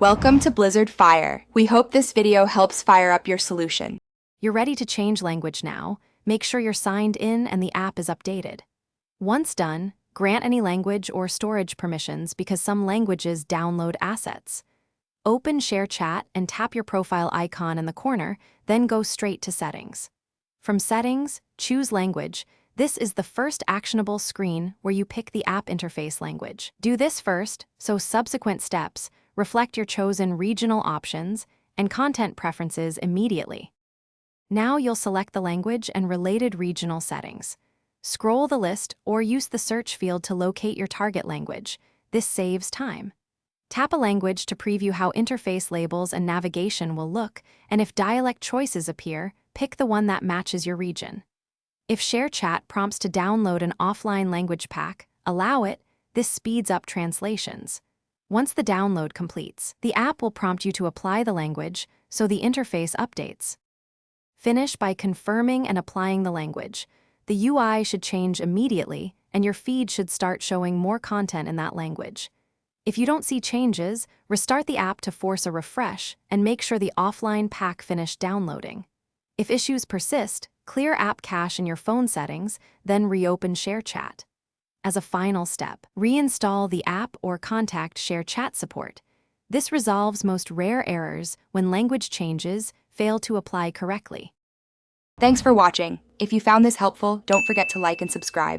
Welcome to Blizzard Fire. We hope this video helps fire up your solution. You're ready to change language now. Make sure you're signed in and the app is updated. Once done, grant any language or storage permissions because some languages download assets. Open Sharechat and tap your profile icon in the corner, then go straight to Settings. From Settings, choose Language. This is the first actionable screen where you pick the app interface language. Do this first, so subsequent steps reflect your chosen regional options and content preferences immediately. Now you'll select the language and related regional settings. Scroll the list or use the search field to locate your target language. This saves time. Tap a language to preview how interface labels and navigation will look, and if dialect choices appear, pick the one that matches your region. If Sharechat prompts to download an offline language pack, allow it. This speeds up translations. Once the download completes, the app will prompt you to apply the language, so the interface updates. Finish by confirming and applying the language. The UI should change immediately, and your feed should start showing more content in that language. If you don't see changes, restart the app to force a refresh and make sure the offline pack finished downloading. If issues persist, clear app cache in your phone settings, then reopen Sharechat. As a final step, reinstall the app or contact Sharechat support. This resolves most rare errors when language changes fail to apply correctly. Thanks for watching. If you found this helpful, don't forget to like and subscribe.